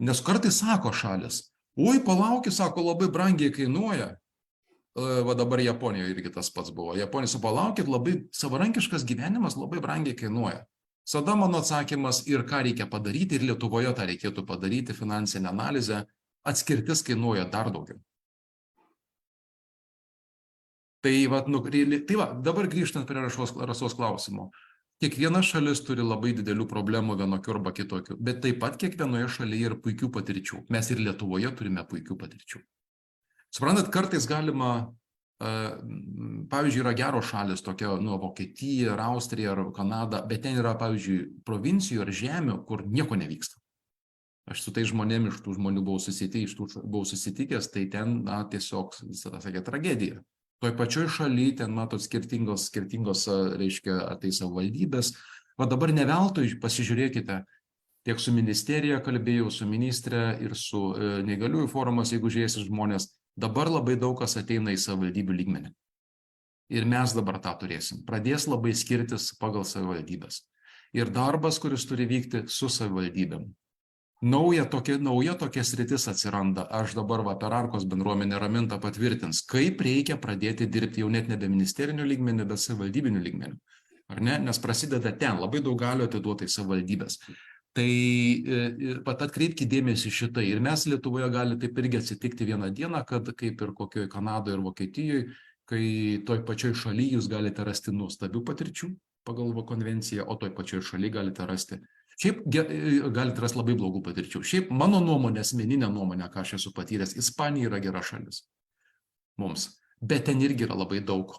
Nes kartais sako šalis, oi, palaukit, sako, labai brangiai kainuoja. Va dabar Japonijoje irgi tas pats buvo. Japonija sako, palaukit, labai savarankiškas gyvenimas labai brangiai kainuoja. Sada mano atsakymas ir ką reikia padaryti, ir Lietuvoje tą reikėtų padaryti, finansinę analizę, atskirtis kainuoja dar daugiau. Tai dabar grįžtant prie rasos klausimo. Kiekviena šalis turi labai didelių problemų vienokių arba kitokių, bet taip pat kiekvienoje šalyje yra puikių patirčių. Mes ir Lietuvoje turime puikių patirčių. Suprantat, kartais galima, pavyzdžiui, yra geros šalis, tokia Vokietija, ar Austrija, ar Kanada, bet ten yra, pavyzdžiui, provincijų ar žemių, kur nieko nevyksta. Aš su tai žmonėmis iš tų žmonių buvau susitikęs, tai ten tiesiog, sakė, tragedija. Toj pačioj šaly, ten matot skirtingos, reiškia, tai savivaldybės. Va dabar ne veltui pasižiūrėkite, tiek su ministerija kalbėjau, su ministrė ir su neįgaliųjų forumas, jeigu žiūrėsit žmonės, dabar labai daug kas ateina į savivaldybių lygmenį. Ir mes dabar tą turėsim. Pradės labai skirtis pagal savivaldybės. Ir darbas, kuris turi vykti su savivaldybėm. Nauja tokia sritis atsiranda. Aš dabar per Arkos bendruomenę Raminta patvirtins, kaip reikia pradėti dirbti jau net nebe ministerinių lygmenių, bet savivaldybinių lygmenių. Ar ne? Nes prasideda ten, labai daug galių atiduota į savivaldybės. Tai pat atkreipkite dėmesį šitai. Ir mes Lietuvoje gali taip irgi atsitikti vieną dieną, kad kaip ir kokioje Kanadoje ir Vokietijoje, kai toj pačioj šaly jūs galite rasti nuostabių patirčių pagal konvenciją, o toj pačioj šaly galite rasti. Šiaip galite rasti labai blogų patirčių. Šiaip mano nuomonė, asmeninė nuomonė, ką aš esu patyręs, Ispanija yra gera šalis mums, bet ten irgi yra labai daug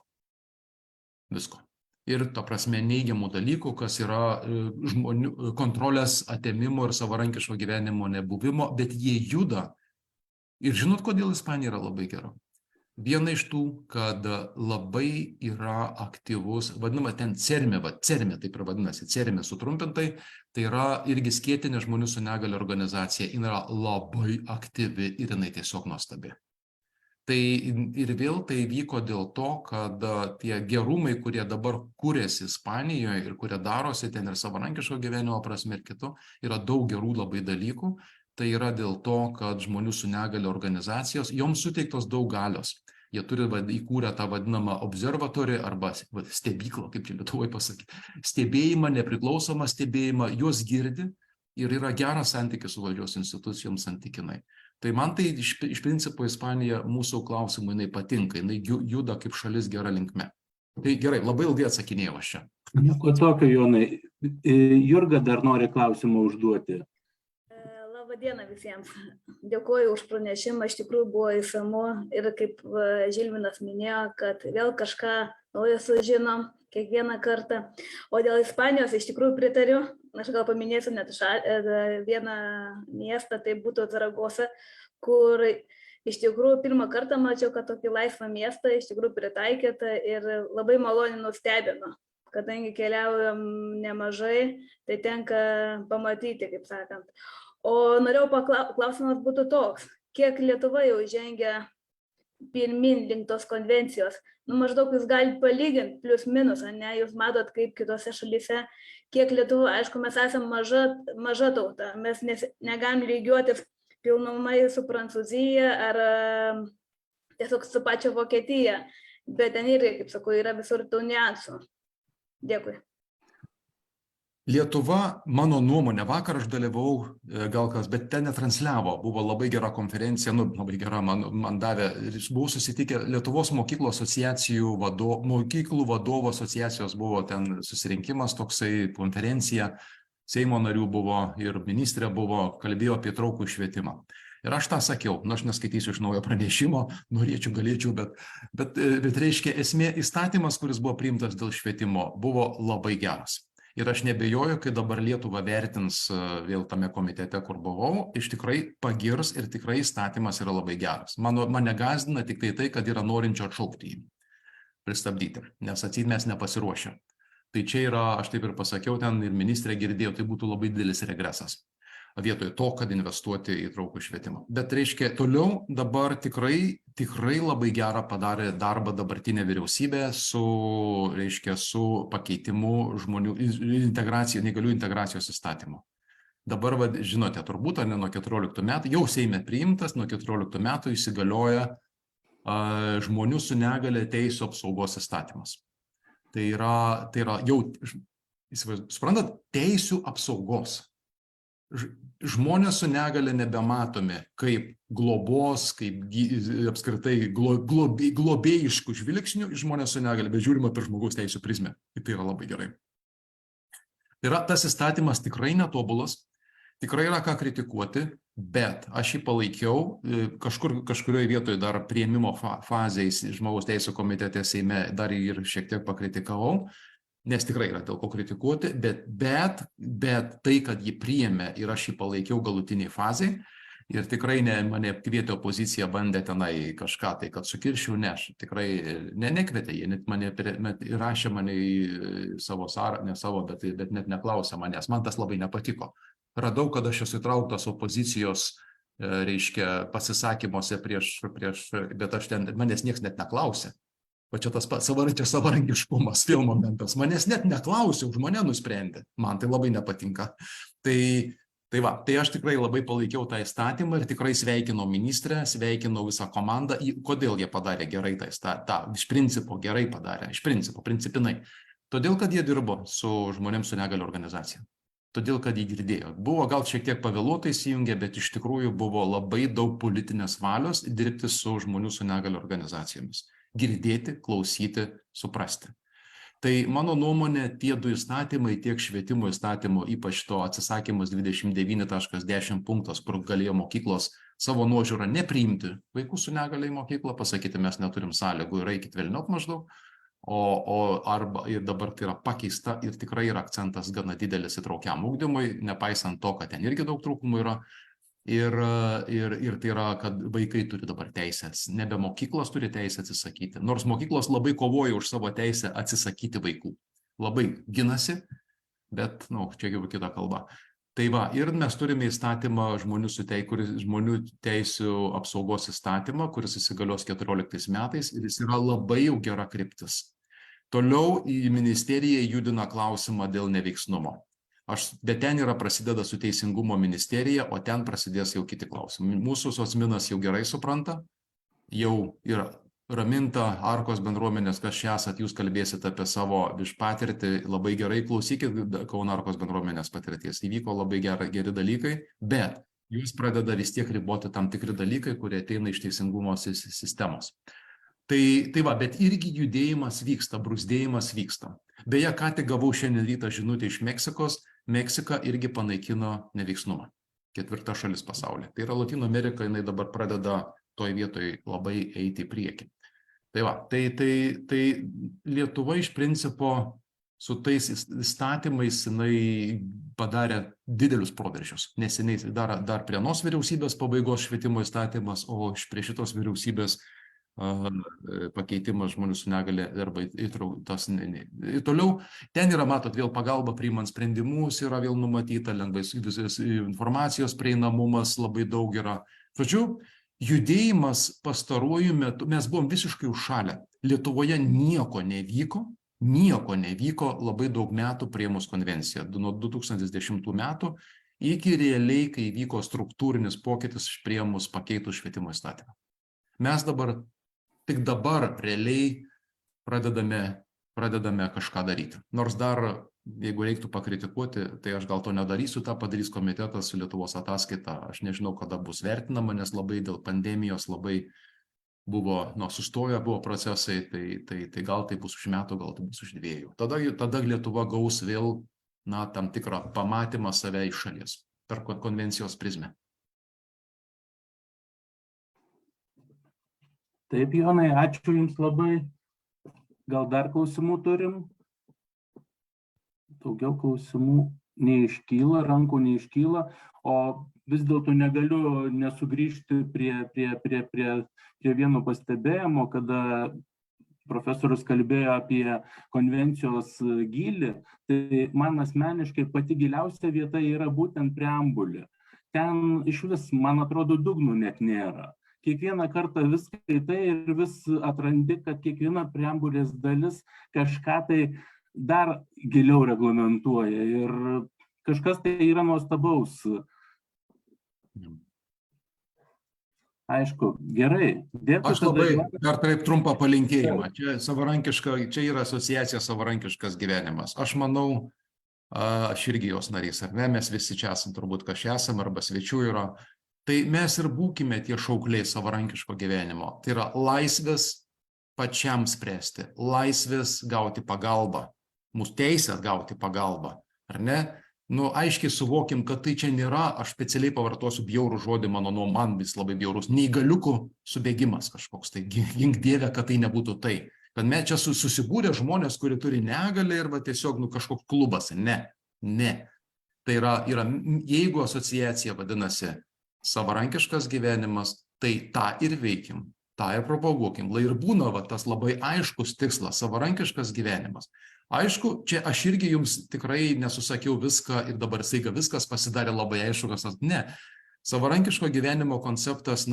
visko. Ir ta prasme neigiamų dalykų, kas yra žmonių kontrolės atėmimo ir savarankiško gyvenimo nebuvimo, bet jie juda. Ir žinot, kodėl Ispanija yra labai gera? Viena iš tų, kad labai yra aktyvus, vadinama ten CERME, taip ir vadinasi, CERME sutrumpintai, tai yra irgi skėtinė žmonių su negalia organizacija, ji yra labai aktyvi ir jinai tiesiog nuostabi. Tai ir vėl tai vyko dėl to, kad tie gerumai, kurie dabar kūrėsi Ispanijoje ir kurie darosi ten ir savarankiško gyvenimo prasme ir kitų, yra daug gerų labai dalykų. Tai yra dėl to, kad žmonių su negalia organizacijos, joms suteiktos daug galios. Jie turi įkūrę tą vadinamą observatorį arba stebyklą, kaip čia Lietuvoje pasakyti, stebėjimą, nepriklausomą stebėjimą, juos girdi ir yra geras santykis su valdžios institucijoms santykinai. Tai man tai iš principo Ispanija mūsų klausimų jinai patinka, jinai juda kaip šalis gera linkme. Tai gerai, labai ilgai atsakinėjau aš čia. Nieko tokio, Jonai. Jurga dar nori klausimą užduoti. Labadiena visiems. Dėkuoju už pranešimą, iš tikrųjų buvo įsamu ir kaip Žilvinas minėjo, kad vėl kažką naujo sužinom kiekvieną kartą. O dėl Ispanijos iš tikrųjų pritariu. Aš gal paminėsiu net vieną miestą, tai būtų Zaragoza, kur iš tikrųjų pirmą kartą mačiau, kad tokį laisvą miestą iš tikrųjų pritaikyta ir labai maloniai nustebino. Kadangi keliaujam nemažai, tai tenka pamatyti, kaip sakant. O norėjau klausimas būtų toks, kiek Lietuva jau žengia pirmin link tos konvencijos? Maždaug jūs galite palyginti, plius minus, ne? Jūs matot, kaip kitose šalyse, kiek Lietuva, aišku, mes esame maža tauta, mes negalim lygiuotis pilnumai su Prancūzija ar tiesiog su pačia Vokietija, bet ten irgi, kaip sakau, yra visur tų niuansų. Dėkui. Lietuva, mano nuomonė, vakar aš dalyvavau, gal kas, bet ten netransliavo, buvo labai gera konferencija, labai gera, man davė, buvau susitikę Lietuvos mokyklų asociacijų, mokyklų vadovų asociacijos buvo ten susirinkimas, toksai konferencija, Seimo narių buvo ir ministrė buvo, kalbėjo apie įtraukų švietimą. Ir aš tą sakiau, aš neskaitysiu iš naujo pranešimo, norėčiau, galėčiau, bet reiškia esmė įstatymas, kuris buvo priimtas dėl švietimo, buvo labai geras. Ir aš nebejoju, kai dabar Lietuva vertins vėl tame komitete, kur buvau, iš tikrai pagirs ir tikrai įstatymas yra labai geras. Mane gąsdina tik tai, kad yra norinčio atšaukti jį, pristabdyti, nes atseit mes nepasiruošę. Tai čia yra, aš taip ir pasakiau, ten ir ministrė girdėjo, tai būtų labai didelis regresas. Vietoj to, kad investuoti į įtraukų švietimą. Bet reiškia, toliau dabar tikrai labai gerą padarė darbą dabartinė vyriausybė su pakeitimu žmonių integracijos, neįgalių integracijos įstatymu. Dabar, žinote, turbūt, nuo 14 metų, jau Seime priimtas, nuo 14 metų įsigalioja žmonių su negale teisių apsaugos įstatymas. Tai yra jau, suprantat, teisių apsaugos. Žmonės su negale nebematomi kaip globos, kaip apskritai globėjiškų žvilgsnių žmonės su negale, bet žiūrima per žmogaus teisų prizmę. Tai yra labai gerai. Tai yra, tas įstatymas tikrai netobulas, tikrai yra ką kritikuoti, bet aš jį palaikiau kažkurioje vietoje dar priėmimo fazėje žmogaus teisų komitete Seime dar ir šiek tiek pakritikavau. Nes tikrai yra dėl ko kritikuoti, bet tai, kad jį priėmė ir aš jį palaikiau galutiniai fazai ir tikrai mane kvietė opozicija, bandė tenai kažką tai, kad sukiršiu, ne, aš tikrai nekvietė, jie net mane įrašė mane į savo sąrašą, ne savo, bet net neklausė manęs, man tas labai nepatiko. Radau, kad aš esu įtrauktas opozicijos, reiškia, pasisakymuose prieš, bet aš ten, manęs nieks net neklausė. Va čia tas savarankiškumas, vėl momentas. Manęs net neklausė, už mane nusprendė. Man tai labai nepatinka. Tai aš tikrai labai palaikiau tą įstatymą ir tikrai sveikinau ministrę, sveikinau visą komandą. Kodėl jie padarė gerai tą, iš principo gerai padarė, principinai. Todėl, kad jie dirbo su žmonėms su negalia organizacija. Todėl, kad jį girdėjo. Buvo gal šiek tiek pavėluotai įsijungę, bet iš tikrųjų buvo labai daug politinės valios dirbti su žmonių su negalia organizacijomis. Girdėti, klausyti, suprasti. Tai mano nuomonė, tie du įstatymai, tiek švietimo įstatymo, ypač to atsisakymas 29.10 punktas, kur galėjo mokyklos savo nuožiūrą nepriimti vaikų su negalia į mokyklą, pasakyti, mes neturim sąlygų ir eikit velniop maždaug, arba ir dabar tai yra pakeista ir tikrai yra akcentas gana didelis įtraukiam ugdymui, nepaisant to, kad ten irgi daug trūkumų yra. Ir tai yra, kad vaikai turi dabar teisės, nebe mokyklos turi teisę atsisakyti, nors mokyklos labai kovoja už savo teisę atsisakyti vaikų. Labai ginasi, bet, čia jau kita kalba. Tai va, ir mes turime įstatymą žmonių teisių apsaugos įstatymą, kuris įsigalios 14 metais ir jis yra labai jau gera kryptis. Toliau į ministeriją judina klausimą dėl neveiksnumo. Bet ten prasideda su Teisingumo ministerija, o ten prasidės jau kiti klausimai. Mūsų socminas jau gerai supranta, jau yra raminta Arkos bendruomenės, kas čia esat, jūs kalbėsite apie savo patirtį, labai gerai klausykit Kauno Arkos bendruomenės patirties. Įvyko labai geri dalykai, bet jūs pradeda vis tiek riboti tam tikri dalykai, kurie ateina iš teisingumo sistemos. Tai va, bet irgi judėjimas vyksta, brūzdėjimas vyksta. Beje, ką tik gavau šiandien rytą žinutę iš Meksikos, Meksika irgi panaikino neveiksnumą. 4. šalis pasaulyje. Tai yra Latino Amerika, jinai dabar pradeda toj vietoj labai eiti į priekį. Tai va, tai Lietuva iš principo su tais įstatymais jinai padarė didelius proveržius. Neseniai dar prie anos vyriausybės pabaigos švietimo įstatymas, o prie šitos vyriausybės pakeitimas žmonių su negale arba įtrauktas. Toliau, ten yra, matot, vėl pagalba priimant sprendimus, yra vėl numatyta lengvai informacijos prieinamumas, labai daug yra. Žodžiu, judėjimas pastaruoju metu, mes buvom visiškai užšalę. Lietuvoje nieko nevyko labai daug metų priėmus konvenciją. Nuo 2010 metų iki realiai, kai vyko struktūrinis pokytis priėmus pakeitus švietimo įstatymą. Mes tik dabar realiai pradedame kažką daryti. Nors dar, jeigu reiktų pakritikuoti, tai aš gal to nedarysiu, tą padarys komitetas su Lietuvos ataskaita. Aš nežinau, kada bus vertinama, nes labai dėl pandemijos labai sustoję buvo procesai, tai gal tai bus už metų, gal tai bus už 2. Tada Lietuva gaus vėl tam tikrą pamatymą save iš šalies per konvencijos prizmę. Taip, Jonai, ačiū Jums labai. Gal dar klausimų turim? Daugiau klausimų neiškyla, rankų neiškyla, o vis dėlto negaliu nesugrįžti prie vieno pastebėjimo, kada profesorius kalbėjo apie konvencijos gylį, tai man asmeniškai pati giliausia vieta yra būtent preambulė. Ten iš vis, man atrodo, dugnų net nėra. Kiekvieną kartą vis skaitai ir vis atrandi, kad kiekviena preambulės dalis kažką tai dar giliau reglamentuoja ir kažkas tai yra nuostabaus. Aišku, gerai. Dėkui. Aš labai dar taip trumpą palinkėjimą. Čia yra asociacija Savarankiškas gyvenimas. Aš manau, aš irgi jos narys, ar ne? Mes visi čia esam turbūt, kas čia esam, arba svečių yra. Tai mes ir būkime tie šaukliai savarankiško gyvenimo. Tai yra laisvės pačiam spręsti, laisvės gauti pagalbą, mūsų teisės gauti pagalbą, ar ne? Aiškiai suvokim, kad tai čia nėra, aš specialiai pavartosiu bjaurų žodį, man vis labai bjaurus, neįgaliukų subėgimas kažkoks, tai gink Dieve, kad tai nebūtų tai. Kad mes čia susibūrė žmonės, kurie turi negalią ir tiesiog kažkoks klubas. Ne. Tai yra, jeigu asociacija vadinasi Savarankiškas gyvenimas, tai tą ir veikim, tą ir propaguokim. Ir būna tas labai aiškus tikslas, savarankiškas gyvenimas. Aišku, čia aš irgi jums tikrai nesusakiau viską ir dabar staiga viskas pasidarė labai aiškus. Ne, savarankiško gyvenimo konceptas,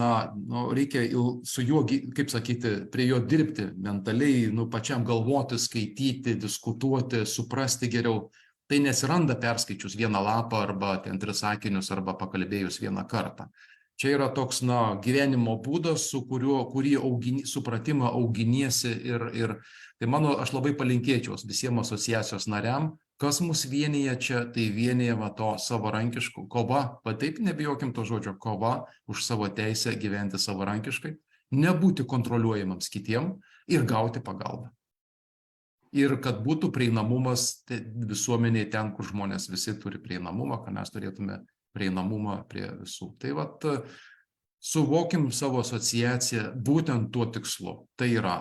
reikia su juo, kaip sakyti, prie jo dirbti mentaliai, pačiam galvoti, skaityti, diskutuoti, suprasti geriau. Tai nesiranda perskaičius vieną lapą arba 3 sakinius arba pakalbėjus vieną kartą. Čia yra toks gyvenimo būdas, kurį supratimą auginiesi ir tai aš labai palinkėčiau visiems asociacijos nariam, kas mus vienyje čia, tai vienyje to savarankiško kova, taip nebijokim to žodžio, kova už savo teisę gyventi savarankiškai, nebūti kontroliuojamams kitiem ir gauti pagalbą. Ir kad būtų prieinamumas visuomenėje ten, kur žmonės visi turi prieinamumą, kad mes turėtume prieinamumą prie visų. Tai Suvokim savo asociaciją būtent tuo tikslu. Tai yra,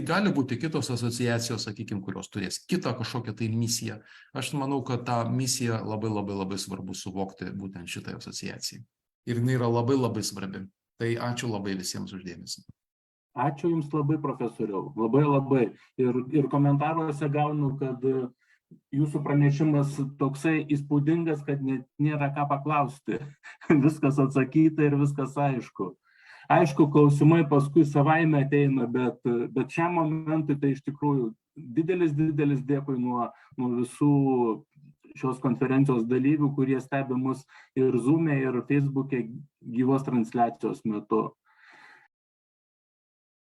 gali būti kitos asociacijos, sakykime, kurios turės kitą kažkokią tai misiją. Aš manau, kad tą misiją labai svarbu suvokti būtent šitai asociacijai. Ir jinai yra labai svarbi. Tai ačiū labai visiems uždėmesį. Ačiū Jums labai, profesoriau. Labai. Ir komentaruose gaunu, kad Jūsų pranešimas toksai įspūdingas, kad net nėra ką paklausti. Viskas atsakyta ir viskas aišku. Aišku, klausimai paskui savaime ateina, bet šiam momentui tai iš tikrųjų didelis dėkui nuo visų šios konferencijos dalyvių, kurie stebi mus ir Zoom'e, ir Facebook'e gyvos transliacijos metu.